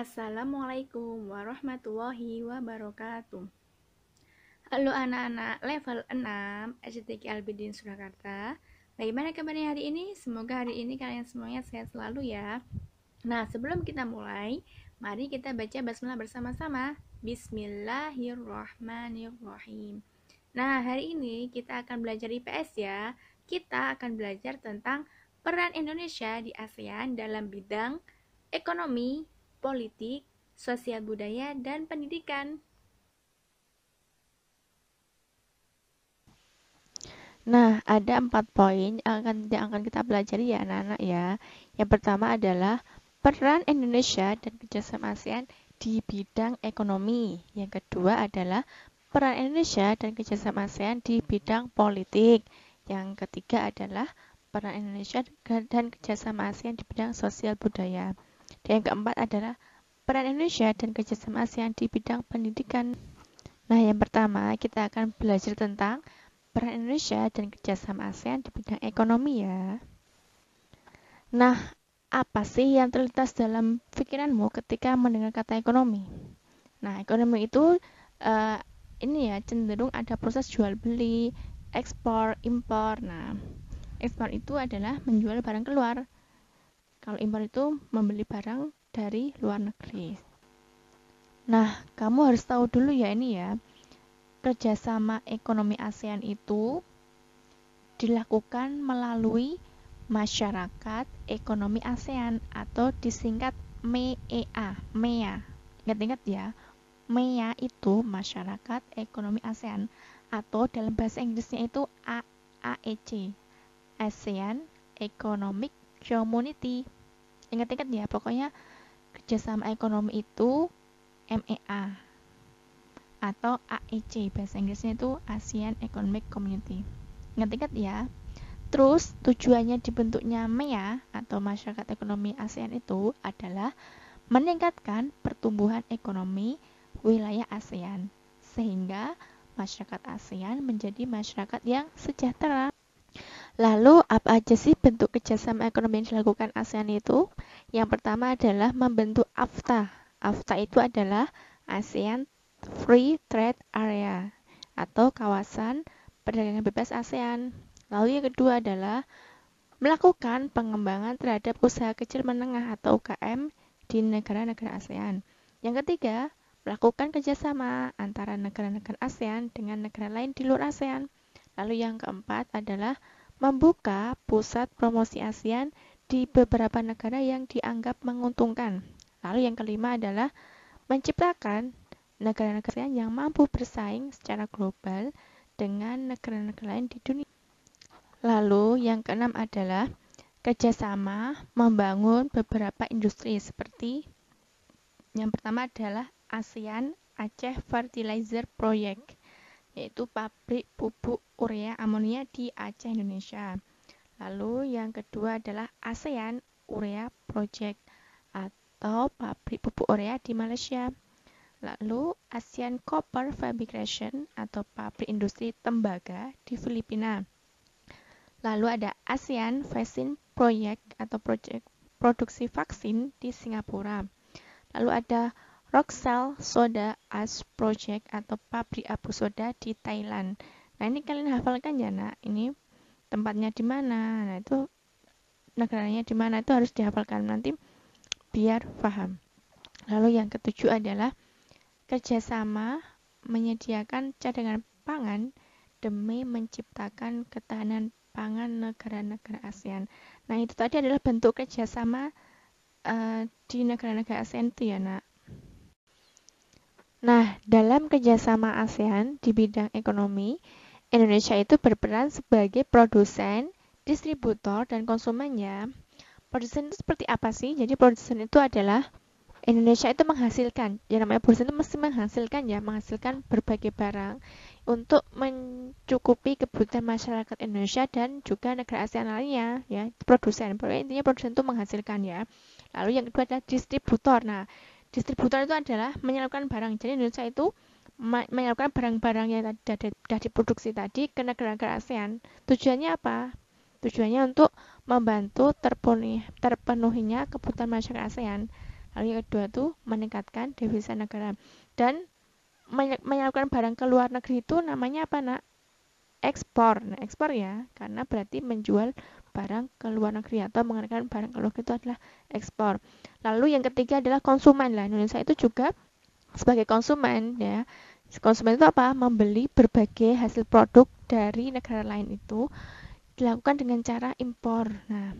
Assalamualaikum warahmatullahi wabarakatuh. Halo anak-anak level 6 SDK Albidin Surakarta. Bagaimana kabarnya hari ini? Semoga hari ini kalian semuanya sehat selalu ya. Nah, sebelum kita mulai, mari kita baca basmalah bersama-sama. Bismillahirrahmanirrahim. Nah, hari ini kita akan belajar IPS ya. Kita akan belajar tentang peran Indonesia di ASEAN dalam bidang ekonomi, politik, sosial budaya, dan pendidikan. Nah, ada 4 poin yang akan kita pelajari ya anak-anak ya. Yang pertama adalah peran Indonesia dan kerjasama ASEAN di bidang ekonomi. Yang kedua adalah peran Indonesia dan kerjasama ASEAN di bidang politik. Yang ketiga adalah peran Indonesia dan kerjasama ASEAN di bidang sosial budaya. Dan yang keempat adalah peran Indonesia dan kerjasama ASEAN di bidang pendidikan. Nah, yang pertama kita akan belajar tentang peran Indonesia dan kerjasama ASEAN di bidang ekonomi ya. Nah, apa sih yang terlintas dalam pikiranmu ketika mendengar kata ekonomi? Nah, ekonomi itu ini ya cenderung ada proses jual beli, ekspor, impor. Nah, ekspor itu adalah menjual barang keluar. Kalau impor itu membeli barang dari luar negeri. Nah, kamu harus tahu dulu ya ini ya. Kerjasama ekonomi ASEAN itu dilakukan melalui Masyarakat Ekonomi ASEAN atau disingkat MEA. MEA. Ingat-ingat ya, MEA itu Masyarakat Ekonomi ASEAN atau dalam bahasa Inggrisnya itu AEC, ASEAN Economic Community. Ingat-ingat ya, pokoknya kerjasama ekonomi itu MEA atau AEC, bahasa Inggrisnya itu ASEAN Economic Community. Ingat-ingat ya. Terus tujuannya dibentuknya MEA atau Masyarakat Ekonomi ASEAN itu adalah meningkatkan pertumbuhan ekonomi wilayah ASEAN sehingga masyarakat ASEAN menjadi masyarakat yang sejahtera. Lalu apa aja sih bentuk kerjasama ekonomi yang dilakukan ASEAN itu? Yang pertama adalah membentuk AFTA. AFTA itu adalah ASEAN Free Trade Area atau kawasan perdagangan bebas ASEAN. Lalu yang kedua adalah melakukan pengembangan terhadap usaha kecil menengah atau UKM di negara-negara ASEAN. Yang ketiga, melakukan kerjasama antara negara-negara ASEAN dengan negara lain di luar ASEAN. Lalu yang keempat adalah membuka pusat promosi ASEAN di beberapa negara yang dianggap menguntungkan. Lalu yang kelima adalah menciptakan negara-negara ASEAN yang mampu bersaing secara global dengan negara-negara lain di dunia. Lalu yang keenam adalah kerjasama membangun beberapa industri seperti yang pertama adalah ASEAN Aceh Fertilizer Project, yaitu pabrik pupuk urea amonia di Aceh, Indonesia. Lalu yang kedua adalah ASEAN Urea Project atau pabrik pupuk urea di Malaysia. Lalu ASEAN Copper Fabrication atau pabrik industri tembaga di Filipina. Lalu ada ASEAN Vaccine Project atau proyek produksi vaksin di Singapura. Lalu ada Rockcell Soda Ash Project atau pabrik abu soda di Thailand. Nah, ini kalian hafalkan ya, Nak. Ini tempatnya di mana? Nah, itu negaranya di mana itu harus dihafalkan nanti biar paham. Lalu yang ketujuh adalah kerjasama menyediakan cadangan pangan demi menciptakan ketahanan pangan negara-negara ASEAN. Nah, itu tadi adalah bentuk kerjasama di negara-negara ASEAN itu ya, Nak. Nah, dalam kerjasama ASEAN di bidang ekonomi, Indonesia itu berperan sebagai produsen, distributor, dan konsumen ya. Produsen itu seperti apa sih? Jadi produsen itu adalah Indonesia itu menghasilkan, ya namanya produsen itu mesti menghasilkan ya, menghasilkan berbagai barang untuk mencukupi kebutuhan masyarakat Indonesia dan juga negara ASEAN lainnya ya. Produsen, pokoknya intinya produsen itu menghasilkan ya. Lalu yang kedua adalah distributor. Nah, distributor itu adalah menyalurkan barang. Jadi Indonesia itu menyalurkan barang-barang yang sudah diproduksi tadi ke negara-negara ASEAN. Tujuannya apa? Tujuannya untuk membantu terpenuhinya kebutuhan masyarakat ASEAN. Lalu yang kedua tuh meningkatkan devisa negara. Dan menyalurkan barang ke luar negeri itu namanya apa, Nak? Ekspor. Nah, ekspor ya, karena berarti menjual barang ke luar negeri atau mengeluarkan barang ke luar negeri itu adalah ekspor. Lalu yang ketiga adalah konsumen. Lah, Indonesia itu juga sebagai konsumen ya. Konsumen itu apa? Membeli berbagai hasil produk dari negara lain itu dilakukan dengan cara impor. Nah,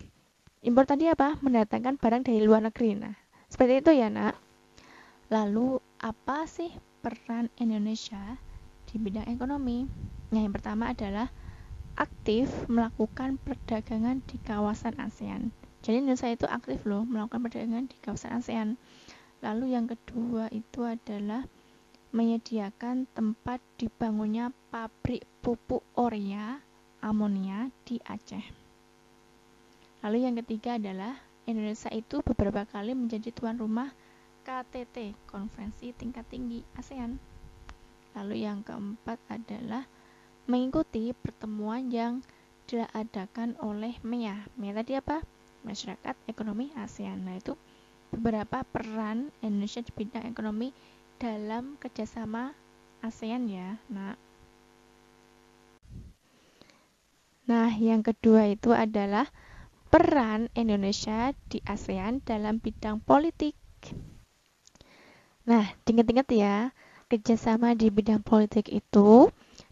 impor tadi apa? Mendatangkan barang dari luar negeri. Nah, seperti itu ya, Nak. Lalu, apa sih peran Indonesia di bidang ekonomi? Nah, yang pertama adalah aktif melakukan perdagangan di kawasan ASEAN. Jadi Indonesia itu aktif loh melakukan perdagangan di kawasan ASEAN. Lalu yang kedua itu adalah menyediakan tempat dibangunnya pabrik pupuk urea amonia di Aceh. Lalu yang ketiga adalah Indonesia itu beberapa kali menjadi tuan rumah KTT, Konferensi Tingkat Tinggi ASEAN. Lalu yang keempat adalah mengikuti pertemuan yang diadakan oleh MEA. MEA tadi apa? Masyarakat Ekonomi ASEAN. Nah, itu beberapa peran Indonesia di bidang ekonomi dalam kerjasama ASEAN ya. Nah, yang kedua itu adalah peran Indonesia di ASEAN dalam bidang politik. Nah, ingat-ingat ya, kerjasama di bidang politik itu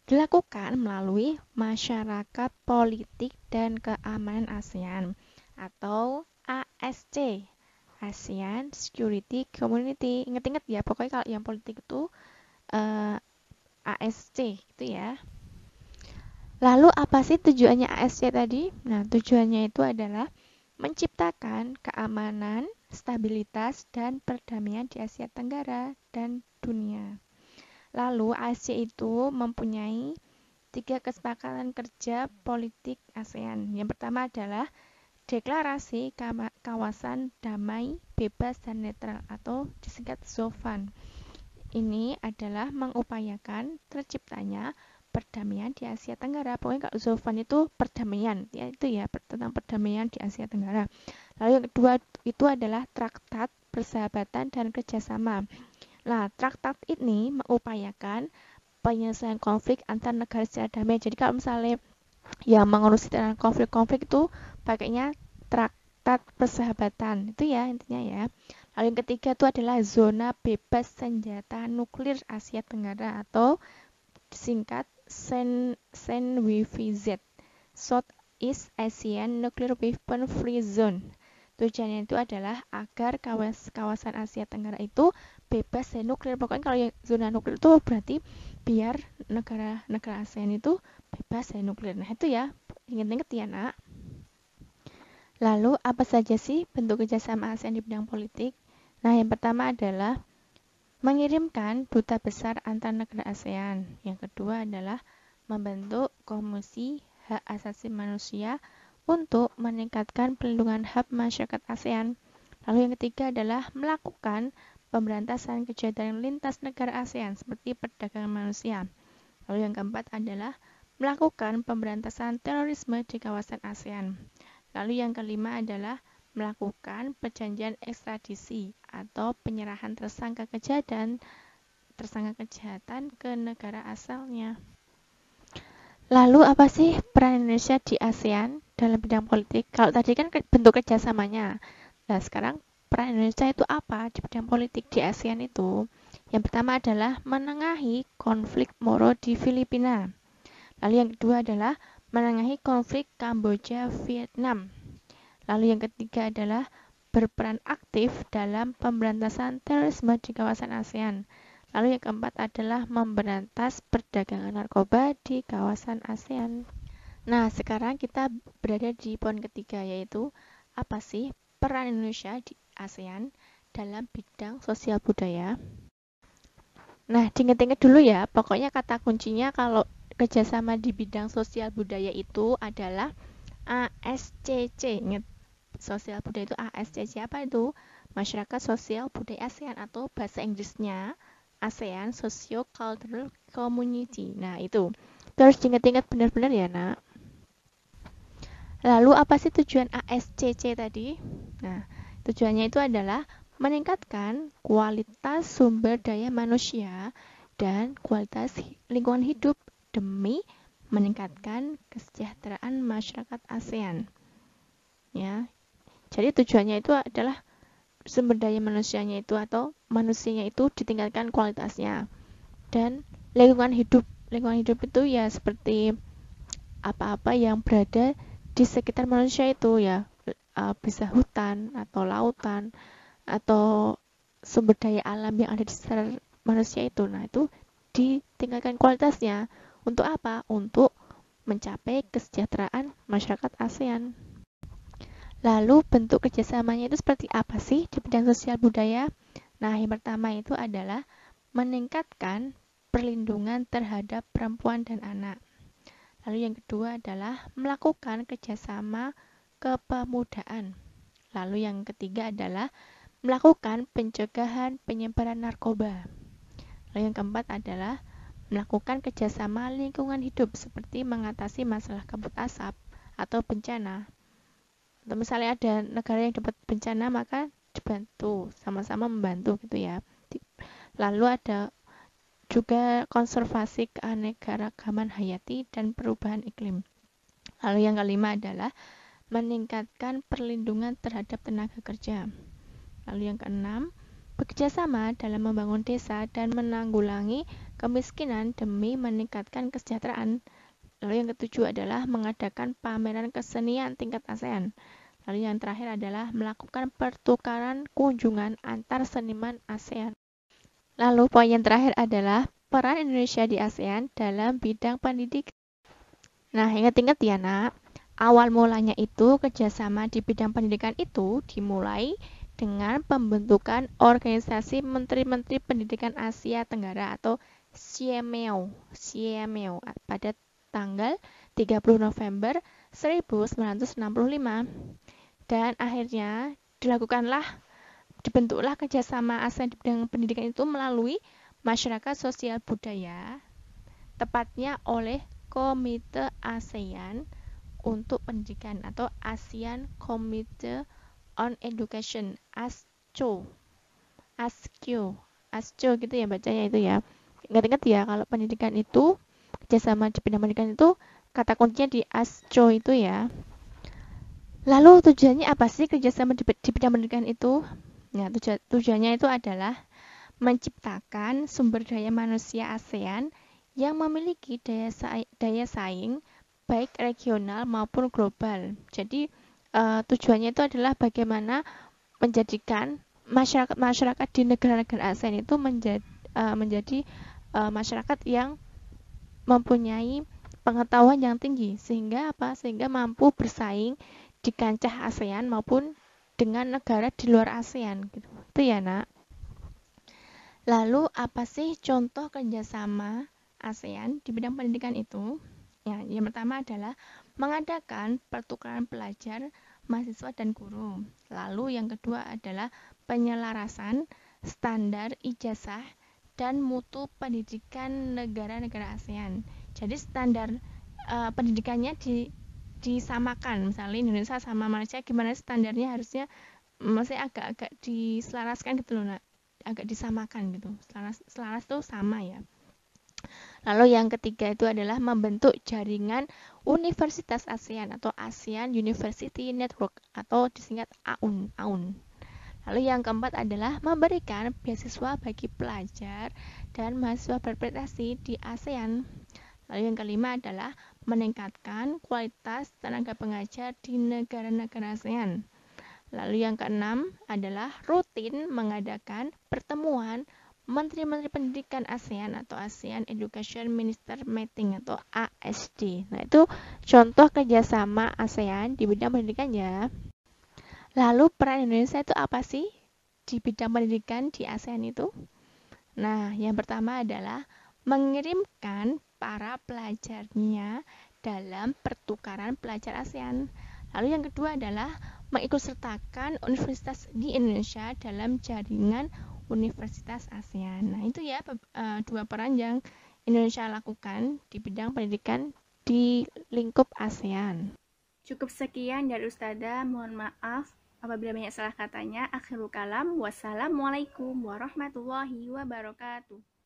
dilakukan melalui Masyarakat Politik dan Keamanan ASEAN atau ASC, ASEAN Security Community. Ingat-ingat ya, pokoknya kalau yang politik itu ASC gitu ya. Lalu apa sih tujuannya ASC tadi? Nah, tujuannya itu adalah menciptakan keamanan, stabilitas, dan perdamaian di Asia Tenggara dan dunia. Lalu ASC itu mempunyai 3 kesepakatan kerja politik ASEAN. Yang pertama adalah Deklarasi Kawasan Damai, Bebas, dan Netral atau disingkat ZOFAN. Ini adalah mengupayakan terciptanya perdamaian di Asia Tenggara. Pokoknya kalau ZOFAN itu perdamaian, ya itu ya tentang perdamaian di Asia Tenggara. Lalu yang kedua itu adalah Traktat Persahabatan dan Kerjasama. Nah, traktat ini mengupayakan penyelesaian konflik antar negara secara damai. Jadi kalau misalnya yang mengurusi tentang konflik-konflik itu pakainya traktat persahabatan. Itu ya intinya ya. Lalu yang ketiga itu adalah zona bebas senjata nuklir Asia Tenggara atau disingkat SENWVZ, Southeast Asian Nuclear Weapon Free Zone. Tujuannya itu adalah agar kawasan Asia Tenggara itu bebas dari nuklir. Pokoknya kalau yang zona nuklir itu berarti biar negara-negara ASEAN itu bebas dari nuklir. Nah, itu ya, ingat-ingat ya, Nak. Lalu, apa saja sih bentuk kerjasama ASEAN di bidang politik? Nah, yang pertama adalah mengirimkan duta besar antar negara ASEAN. Yang kedua adalah membentuk Komisi Hak Asasi Manusia untuk meningkatkan perlindungan hak masyarakat ASEAN. Lalu yang ketiga adalah melakukan pemberantasan kejahatan lintas negara ASEAN seperti perdagangan manusia. Lalu yang keempat adalah melakukan pemberantasan terorisme di kawasan ASEAN. Lalu yang kelima adalah melakukan perjanjian ekstradisi atau penyerahan tersangka kejahatan ke negara asalnya. Lalu apa sih peran Indonesia di ASEAN dalam bidang politik? Kalau tadi kan bentuk kerjasamanya. Nah, sekarang peran Indonesia itu apa di bidang politik di ASEAN itu? Yang pertama adalah menengahi konflik Moro di Filipina. Lalu yang kedua adalah menengahi konflik Kamboja Vietnam. Lalu yang ketiga adalah berperan aktif dalam pemberantasan terorisme di kawasan ASEAN. Lalu yang keempat adalah memberantas perdagangan narkoba di kawasan ASEAN. Nah, sekarang kita berada di poin ketiga, yaitu apa sih peran Indonesia di ASEAN dalam bidang sosial budaya. Nah, diingat-ingat dulu ya, pokoknya kata kuncinya kalau kerjasama di bidang sosial budaya itu adalah ASCC. Ingat, sosial budaya itu ASCC apa itu? Masyarakat Sosial Budaya ASEAN atau bahasa Inggrisnya ASEAN Socio-Cultural Community. Nah, itu. Terus diingat-ingat benar-benar ya, Nak. Lalu apa sih tujuan ASCC tadi? Nah, tujuannya itu adalah meningkatkan kualitas sumber daya manusia dan kualitas lingkungan hidup demi meningkatkan kesejahteraan masyarakat ASEAN. Ya, jadi tujuannya itu adalah sumber daya manusianya itu atau manusianya itu ditingkatkan kualitasnya, dan lingkungan hidup. Lingkungan hidup itu ya seperti apa-apa yang berada di sekitar manusia itu ya, bisa hutan atau lautan atau sumber daya alam yang ada di sekitar manusia itu. Nah, itu ditingkatkan kualitasnya. Untuk apa? Untuk mencapai kesejahteraan masyarakat ASEAN. Lalu bentuk kerjasamanya itu seperti apa sih di bidang sosial budaya? Nah, yang pertama itu adalah meningkatkan perlindungan terhadap perempuan dan anak. Lalu yang kedua adalah melakukan kerjasama kepemudaan. Lalu yang ketiga adalah melakukan pencegahan penyebaran narkoba. Lalu yang keempat adalah melakukan kerjasama lingkungan hidup seperti mengatasi masalah kabut asap atau bencana. Atau misalnya ada negara yang dapat bencana, maka dibantu, sama-sama membantu gitu ya. Lalu ada juga konservasi keanekaragaman hayati dan perubahan iklim. Lalu yang kelima adalah meningkatkan perlindungan terhadap tenaga kerja. Lalu yang keenam, bekerjasama dalam membangun desa dan menanggulangi kemiskinan demi meningkatkan kesejahteraan. Lalu yang ketujuh adalah mengadakan pameran kesenian tingkat ASEAN. Lalu yang terakhir adalah melakukan pertukaran kunjungan antar seniman ASEAN. Lalu poin yang terakhir adalah peran Indonesia di ASEAN dalam bidang pendidikan. Nah, ingat-ingat ya nak, awal mulanya itu kerjasama di bidang pendidikan itu dimulai dengan pembentukan Organisasi Menteri-Menteri Pendidikan Asia Tenggara atau CMEO pada tanggal 30 November 1965. Dan akhirnya dibentuklah kerjasama ASEAN di bidang pendidikan itu melalui masyarakat sosial budaya, tepatnya oleh Komite ASEAN untuk Pendidikan atau ASEAN Committee on Education, ASCO gitu ya bacanya itu ya. Ingat-ingat ya, kalau pendidikan itu, kerjasama di bidang pendidikan itu kata kuncinya di ASCO itu ya. Lalu tujuannya apa sih kerjasama di bidang pendidikan itu? Nah, tujuannya itu adalah menciptakan sumber daya manusia ASEAN yang memiliki daya saing baik regional maupun global. Jadi tujuannya itu adalah bagaimana menjadikan masyarakat di negara-negara ASEAN itu menjadi masyarakat yang mempunyai pengetahuan yang tinggi, sehingga mampu bersaing di kancah ASEAN maupun dengan negara di luar ASEAN gitu. Itu ya nak. Lalu apa sih contoh kerjasama ASEAN di bidang pendidikan itu? Ya, yang pertama adalah mengadakan pertukaran pelajar, mahasiswa dan guru. Lalu yang kedua adalah penyelarasan standar ijazah dan mutu pendidikan negara-negara ASEAN. Jadi standar pendidikannya disamakan. Misalnya Indonesia sama Malaysia, gimana standarnya harusnya masih agak-agak diselaraskan gitu loh, agak disamakan gitu. Selaras tuh sama ya. Lalu yang ketiga itu adalah membentuk jaringan Universitas ASEAN atau ASEAN University Network atau disingkat AUN. Lalu yang keempat adalah memberikan beasiswa bagi pelajar dan mahasiswa berprestasi di ASEAN. Lalu yang kelima adalah meningkatkan kualitas tenaga pengajar di negara-negara ASEAN. Lalu yang keenam adalah rutin mengadakan pertemuan Menteri-Menteri Pendidikan ASEAN atau ASEAN Education Minister Meeting atau ASD. Nah, itu contoh kerjasama ASEAN di bidang pendidikan ya. Lalu peran Indonesia itu apa sih di bidang pendidikan di ASEAN itu? Nah, yang pertama adalah mengirimkan para pelajarnya dalam pertukaran pelajar ASEAN. Lalu yang kedua adalah mengikutsertakan universitas di Indonesia dalam jaringan universitas ASEAN. Nah, itu ya dua peran yang Indonesia lakukan di bidang pendidikan di lingkup ASEAN. Cukup sekian dari Ustazah, mohon maaf Apabila banyak salah katanya, akhirul kalam. Wassalamualaikum warahmatullahi wabarakatuh.